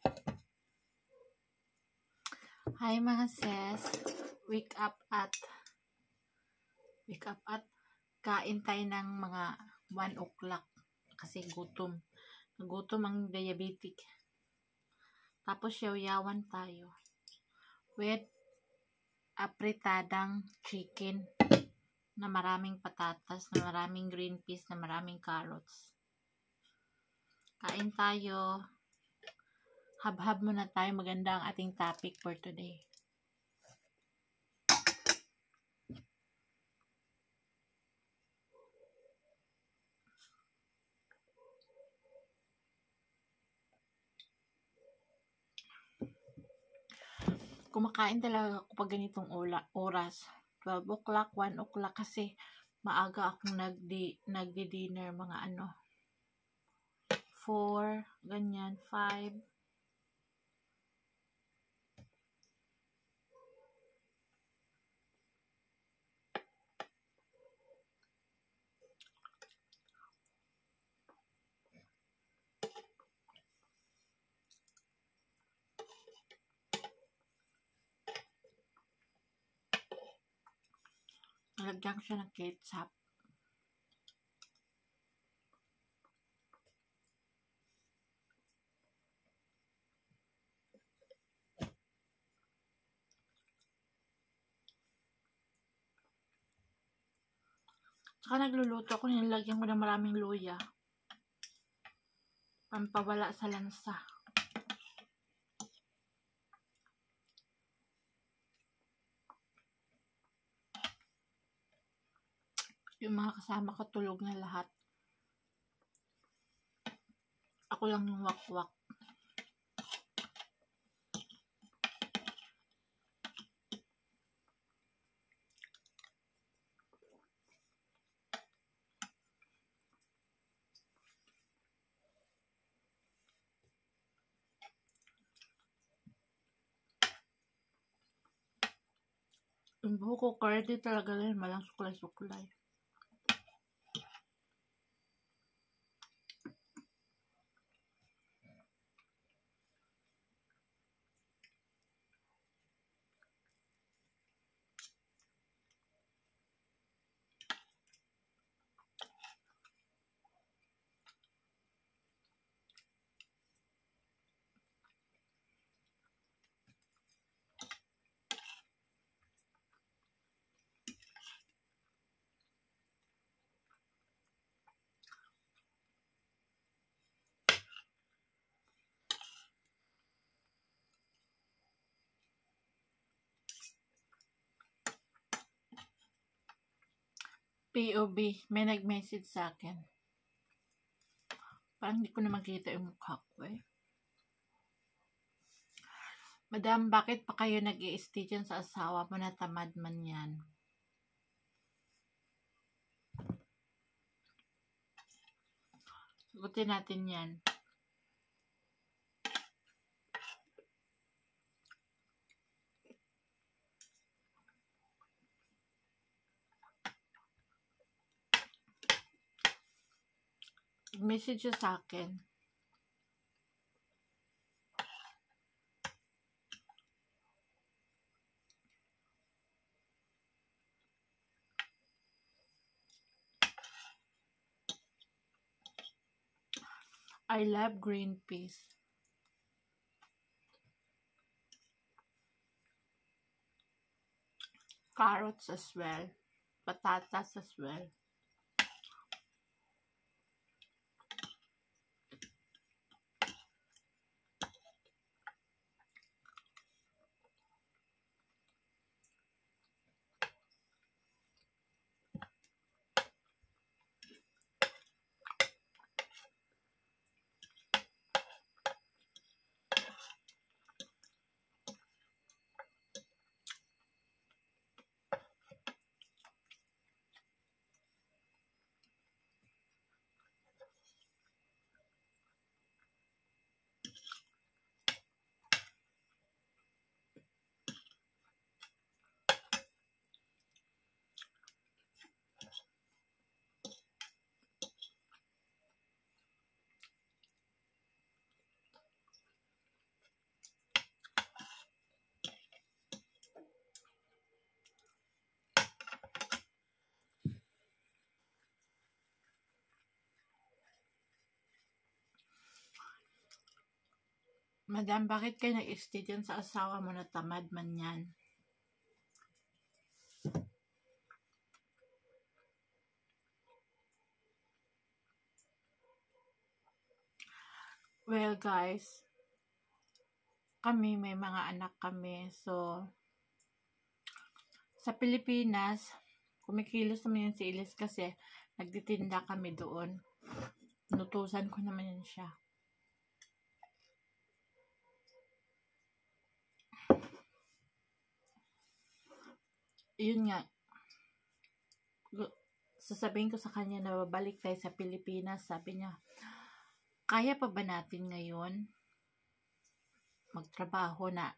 Hi mga sis, wake up at kain tayo ng mga 1 o'clock kasi gutom ang diabetic. Tapos yaw-yawan tayo with apritadang chicken na maraming patatas, na maraming green peas, na maraming carrots. Kain tayo. Habhab muna tayo. Maganda ang ating topic for today. Kumakain talaga ako pag ganitong oras. 12 o'clock, 1 o'clock kasi maaga akong nagdi-dinner, mga 4, ganyan, 5. Nalagyan ko siya ng ketchup. Saka nagluluto ako, nilagyan ko ng maraming luya. Pampawala sa lansa. Yung mga kasama ko tulog na lahat. Ako lang yung wakwak. Yung buhok ko curly talaga rin, malang suklay-suklay. POV, may nag-message sa akin. Parang hindi ko na makita yung mukha ko eh. Madam, bakit pa kayo nag-i-stay dyan sa asawa mo na tamad man yan? Sagutin natin yan. Message siya sa akin. I love green peas. Carrots as well. Patatas as well. Madam, bakit kayo nag-stay dyan sa asawa mo na tamad man yan? Well, guys, kami, may mga anak kami. So, sa Pilipinas, kumikilos naman yun si Ilis kasi nagtitinda kami doon. Nutusan ko naman yun siya. Yun nga, sasabihin ko sa kanya na babalik tayo sa Pilipinas. Sabi niya, kaya pa ba natin ngayon magtrabaho na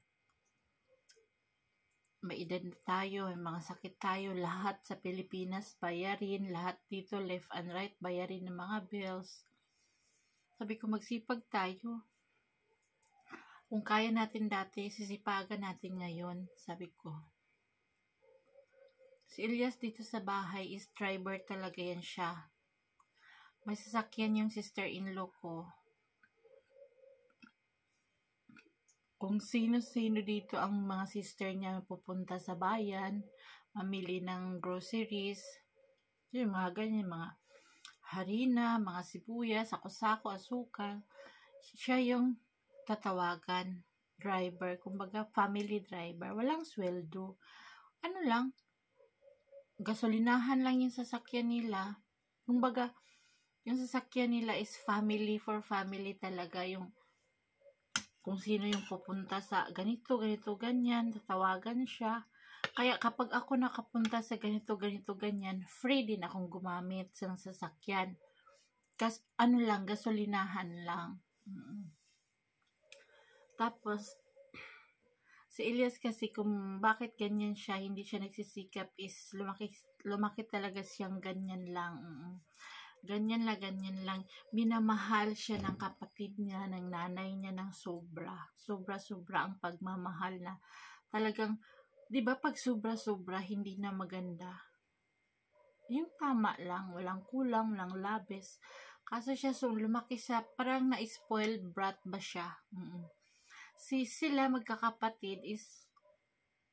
may edad na tayo, may mga sakit tayo, lahat sa Pilipinas bayarin, lahat dito left and right bayarin ng mga bills. Sabi ko, magsipag tayo. Kung kaya natin dati, sisipagan natin ngayon, sabi ko. Si Elias dito sa bahay is driver talaga yan siya. May sasakyan yung sister-in-law ko. Kung sino-sino dito ang mga sister niya pupunta sa bayan, mamili ng groceries, yung mga ganyan, mga harina, mga sibuyas, sako-sako, asukal, siya yung tatawagan, driver, kumbaga family driver, walang sweldo. Ano lang, gasolinahan lang yung sasakyan nila. Kumbaga, yung sasakyan nila is family for family talaga, yung kung sino yung pupunta sa ganito, ganyan, tatawagan siya. Kaya kapag ako nakapunta sa ganito, ganyan, free din akong gumamit ng sasakyan. Kasi ano lang, gasolinahan lang. Tapos, si Elias kasi kung bakit ganyan siya, hindi siya nagsisikap is lumaki talaga siyang ganyan lang. Ganyan lang. Minamahal siya ng kapatid niya, ng nanay niya ng sobra. Sobra ang pagmamahal na talagang, di ba pag sobra, hindi na maganda. Yung tama lang, walang kulang, walang labis. Kasi siya, so lumaki siya, parang na-spoiled brat ba siya. Sila magkakapatid is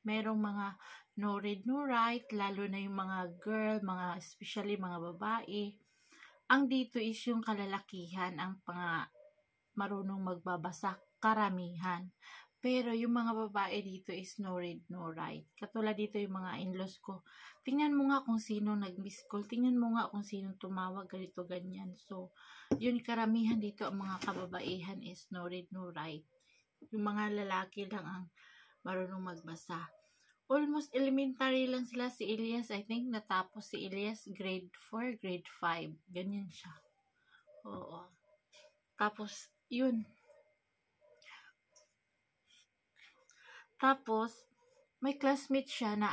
merong mga no read no write, lalo na yung mga girl, especially mga babae. Ang dito is yung kalalakihan ang marunong magbabasa, karamihan. Pero yung mga babae dito is no read, no write. Katulad dito yung mga in-laws ko. Tingnan mo nga kung sino nag-miss call. Tingnan mo nga kung sino tumawag, ganito, ganyan. So, yun karamihan dito ang mga kababaihan is no read, no write. Yung mga lalaki lang ang marunong magbasa. Almost elementary lang sila. Si Elias, I think natapos si Elias grade 4, grade 5. Ganyan siya. Oo. Tapos, yun. Tapos, may classmate siya na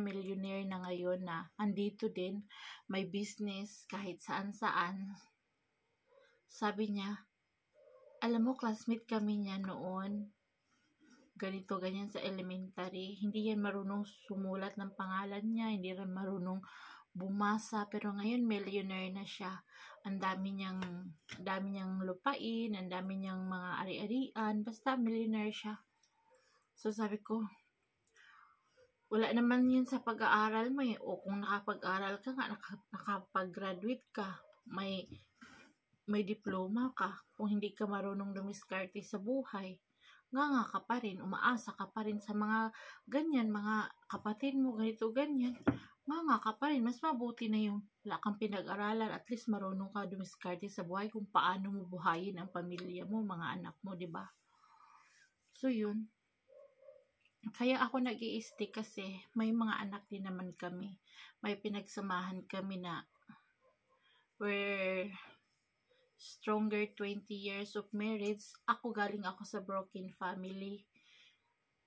millionaire na ngayon na andito din, may business kahit saan-saan. Sabi niya, alam mo, classmate kami niya noon, ganito, ganyan sa elementary. Hindi yan marunong sumulat ng pangalan niya, hindi rin marunong bumasa, pero ngayon millionaire na siya. Ang dami niyang lupain, ang dami niyang mga ari-arian, basta millionaire siya. So sabi ko, wala naman yun sa pag-aaral mo eh. O kung nakapag-aral ka nga, nakapag-graduate ka, may diploma ka, kung hindi ka marunong dumiskarte sa buhay, nga ka pa rin, umaasa ka pa rin sa mga ganyan, mga kapatid mo, ganito, ganyan, nga ka pa rin. Mas mabuti na yung wala kang pinag-aralan, at least marunong ka dumiskarte sa buhay kung paano mo buhayin ang pamilya mo, mga anak mo, di ba? So yun. Kaya ako nag-i-stick kasi may mga anak din naman kami. May pinagsamahan kami na we're stronger 20 years of marriage. Galing ako sa broken family.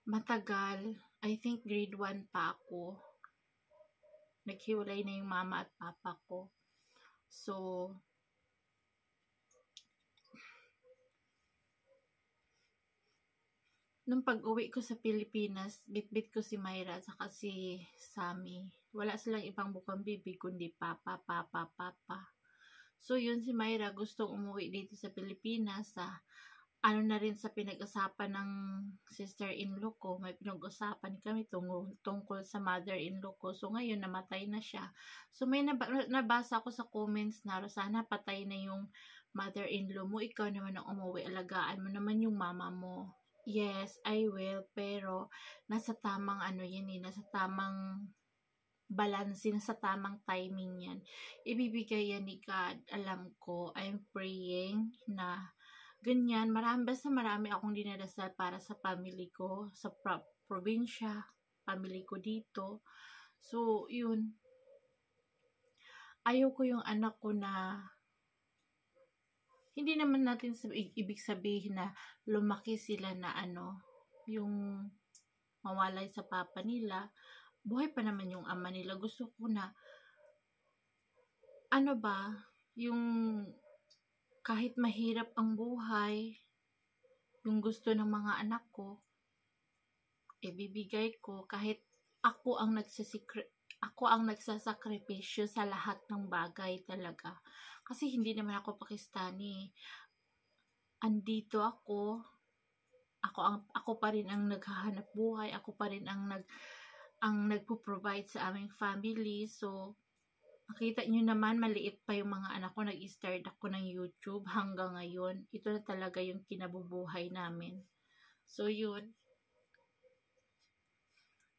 Matagal. I think grade 1 pa ako. Naghiwalay na yung mama at papa ko. So, nung pag-uwi ko sa Pilipinas, bitbit ko si Myra at saka si Sammy. Wala silang ibang bukang bibig kundi papa. So, yun si Myra gustong umuwi dito sa Pilipinas. ano na rin sa pinag-usapan ng sister-in-law ko, may pinag-usapan kami tungkol sa mother-in-law ko. So, ngayon, namatay na siya. So, may nabasa ko sa comments na, Rosana, patay na yung mother-in-law mo. Ikaw naman ang umuwi. Alagaan mo naman yung mama mo. Yes, I will. Pero, nasa tamang nasa tamang balanse, nasa tamang timing yan. Ibibigay yan ni God. Alam ko, I'm praying na ganyan, marami akong dinadasal para sa family ko, sa probinsya, family ko dito. So, yun. Ayaw ko yung anak ko na, hindi naman natin ibig sabihin na lumaki sila na yung mawalay sa papa nila. Buhay pa naman yung ama nila. Gusto ko na, yung kahit mahirap ang buhay, yung gusto ng mga anak ko, ibibigay ko kahit ako ang nagsasakripisyo sa lahat ng bagay talaga. Kasi hindi naman ako Pakistani. Andito ako pa rin ang naghahanap buhay, ako pa rin ang nagpo-provide sa aming family. So, makita nyo naman, maliit pa yung mga anak ko, nag-start ako ng YouTube hanggang ngayon. Ito na talaga yung kinabubuhay namin. So, yun.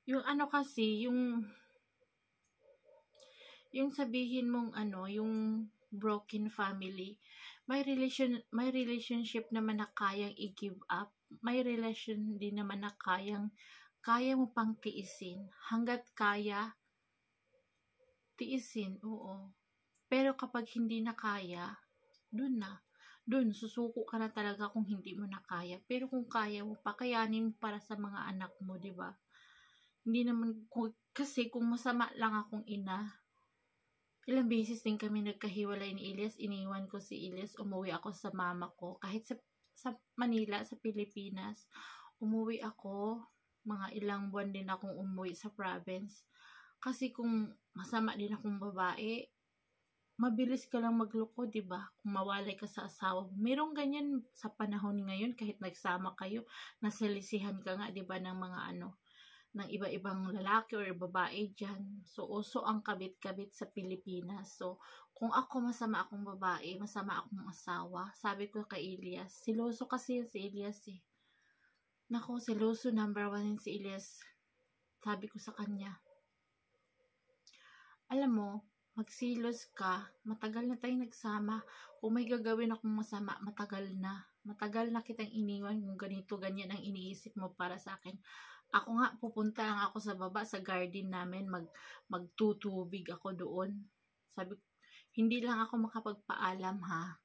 Yung kasi, yung sabihin mong yung broken family, may relationship naman na kayang i-give up. May relation din naman na kaya mo pang tiisin. Hanggat kaya, tiisin, oo. Pero kapag hindi na kaya, dun, susuko ka na talaga kung hindi mo na kaya. Pero kung kaya mo pa, kayanin mo para sa mga anak mo, di ba? Hindi naman, kasi kung masama lang akong ina, ilang beses din kami nagkahiwalay ni Ilyas, iniwan ko si Ilyas, umuwi ako sa mama ko. Kahit sa Manila, sa Pilipinas, umuwi ako, mga ilang buwan din akong umuwi sa province. Kasi kung masama din akong babae, mabilis ka lang magloko, di ba? Kung mawalay ka sa asawa mo. Merong ganyan sa panahon ngayon, kahit nagsama kayo, nasalisihan ka nga, di ba, ng mga ng iba-ibang lalaki or babae dyan. So, uso ang kabit-kabit sa Pilipinas. So, kung ako masama akong babae, masama akong asawa, sabi ko kay Ilyas, siloso kasi si Ilyas eh. Nako, siloso number 1 si Ilyas. Sabi ko sa kanya, alam mo, magsilos ka, matagal na tayong nagsama. Kung may gagawin akong masama, matagal na. Matagal na kitang iniwan kung ganito, ganyan ang iniisip mo para sa akin. Ako nga, pupunta lang ako sa baba, sa garden namin, magtutubig ako doon. Sabi ko, hindi lang ako makapagpaalam ha.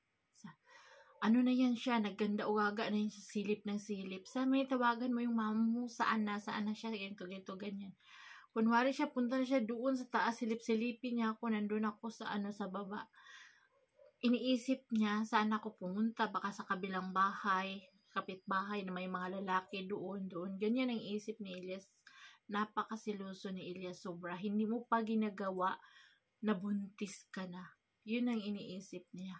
Ano na yan siya, nagganda uwaga na yan sa silip ng silip. Sa may tawagan mo yung mama mo, saan na siya, ganito, ganyan. Kunwari siya, punta na siya doon sa taas, silip-silipin niya ako, nandun ako sa sa baba. Iniisip niya, saan ako pumunta, baka sa kabilang bahay, kapitbahay na may mga lalaki doon. Ganyan ang isip ni Ilyas. Napakasiloso ni Ilyas, sobra. Hindi mo pa ginagawa, nabuntis ka na. Yun ang iniisip niya.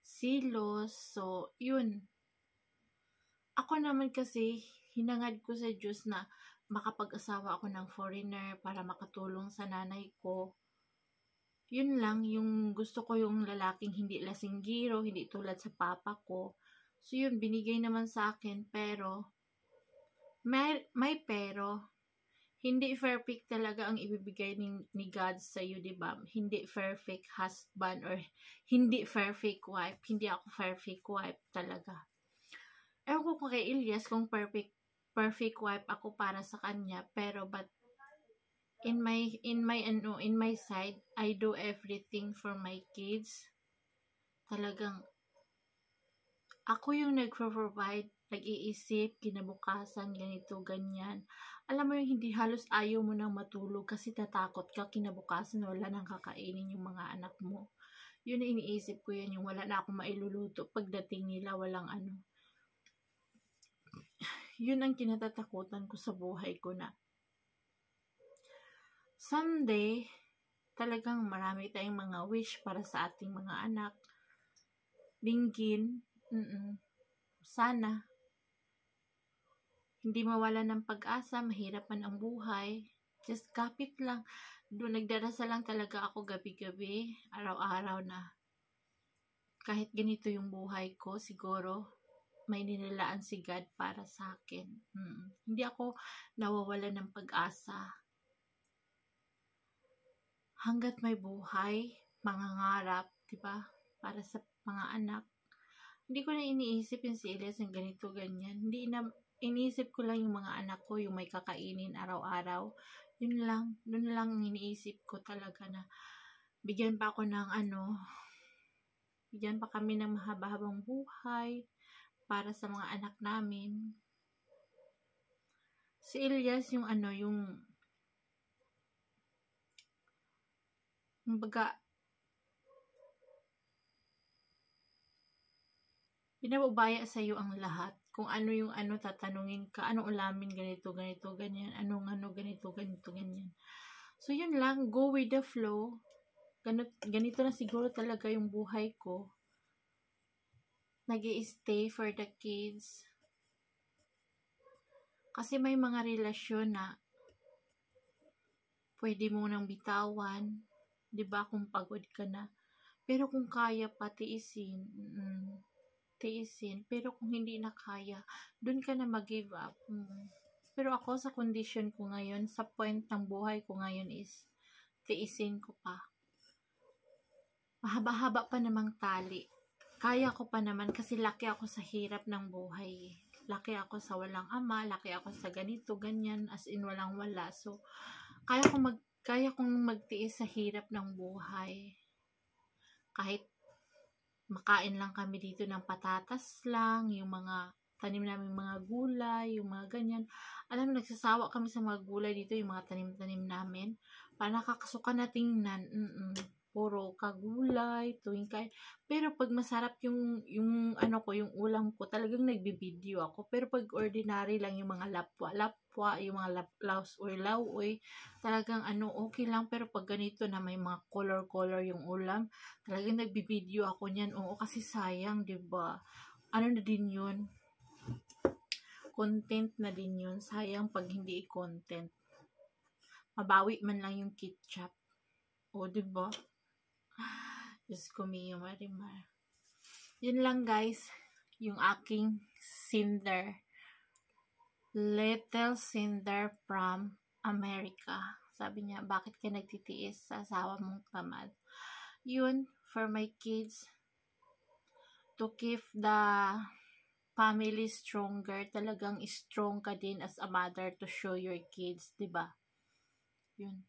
Silos, so, yun. Ako naman kasi, hinangad ko sa Diyos na makapag-asawa ako ng foreigner para makatulong sa nanay ko. Yun lang, yung gusto ko yung lalaking hindi lasinggiro, hindi tulad sa papa ko. So yun, binigay naman sa akin, pero may pero. Hindi perfect talaga ang ibibigay ni God sa iyo, di ba? Hindi perfect husband or hindi perfect wife. Hindi ako perfect wife talaga. Ewan ko kay Ilyas kung perfect wife ako para sa kanya, pero but in my side, I do everything for my kids. Talagang ako yung nagpo-provide, nag-iisip, kinabukasan, ganito, ganyan. Alam mo yung hindi halos ayaw mo nang matulog kasi tatakot ka, kinabukasan wala nang kakainin yung mga anak mo. Yun ang iniisip ko, yan yung wala na akong mailuluto pagdating nila, walang Yun ang kinatatakutan ko sa buhay ko na someday, talagang marami tayong mga wish para sa ating mga anak. Dinggin, sana hindi mawala ng pag-asa, mahirap man ang buhay. Just kapit lang. Doon nagdarasal lang talaga ako gabi-gabi, araw-araw na kahit ganito yung buhay ko, siguro may nilalaan si God para sa akin. Hindi ako nawawala ng pag-asa. Hanggat may buhay, mangangarap, diba? Para sa mga anak. Hindi ko na iniisip yung si Elias yung ganito, ganyan. Iniisip ko lang yung mga anak ko, yung may kakainin araw-araw. Yun lang, dun lang iniisip ko talaga na bigyan pa ako ng bigyan pa kami ng mahaba-habang buhay para sa mga anak namin. Si Elias yung baga, binababaya sa iyo ang lahat. Kung ano yung tatanungin ka, anong ulamin, ganito, ganyan, ganito, ganyan. So, yun lang, go with the flow. Ganito na siguro talaga yung buhay ko. Nag-i-stay for the kids. Kasi may mga relasyon na pwede mo nang bitawan. Diba, kung pagod ka na. Pero kung kaya pa, tiisin. Pero kung hindi na kaya, dun ka na mag-give up. Pero ako sa condition ko ngayon, sa point ng buhay ko ngayon is tiisin ko pa. Mahaba-haba pa namang tali. Kaya ko pa naman kasi laki ako sa hirap ng buhay. Laki ako sa walang ama, laki ako sa ganito, ganyan, as in walang wala. So, kaya kong magtiis sa hirap ng buhay. Kahit makain lang kami dito ng patatas lang, yung mga tanim namin mga gulay, yung mga ganyan. Alam mo, nagsasawa kami sa mga gulay dito, yung mga tanim-tanim namin. Para nakakasuka na tingnan. Puro kagulay, tuwing kain. Pero pag masarap yung ulam ko, talagang nagbibideo ako. Pero pag ordinary lang, yung mga lapwa, yung mga lauoy, talagang okay lang. Pero pag ganito na may mga color yung ulam, talagang nagbibideo ako niyan. Oo, kasi sayang, diba? Na din yun? Content na din yun. Sayang pag hindi i-content. Mabawi man lang yung ketchup. O, diba? Diyos ko, Mio Marimar. Yun lang, guys. Yung aking cinder. Little cinder from America. Sabi niya, bakit ka nagtitiis sa asawa mong tamad? Yun, for my kids. To keep the family stronger. Talagang strong ka din as a mother to show your kids. Diba? Yun.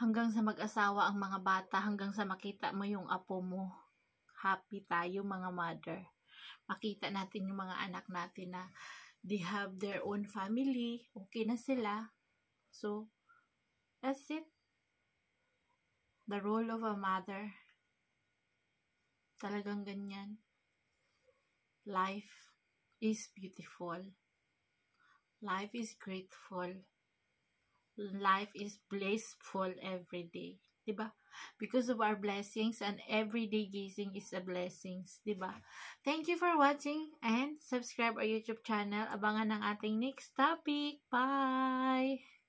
Hanggang sa mag-asawa ang mga bata, hanggang sa makita mo yung apo mo. Happy tayo mga mother. Makita natin yung mga anak natin na they have their own family. Okay na sila. So, that's it. The role of a mother. Talagang ganyan. Life is beautiful. Life is grateful. Life is blissful every day. Diba? Because of our blessings, and everyday gazing is a blessings. Diba? Thank you for watching and subscribe our YouTube channel. Abangan ng ating next topic. Bye!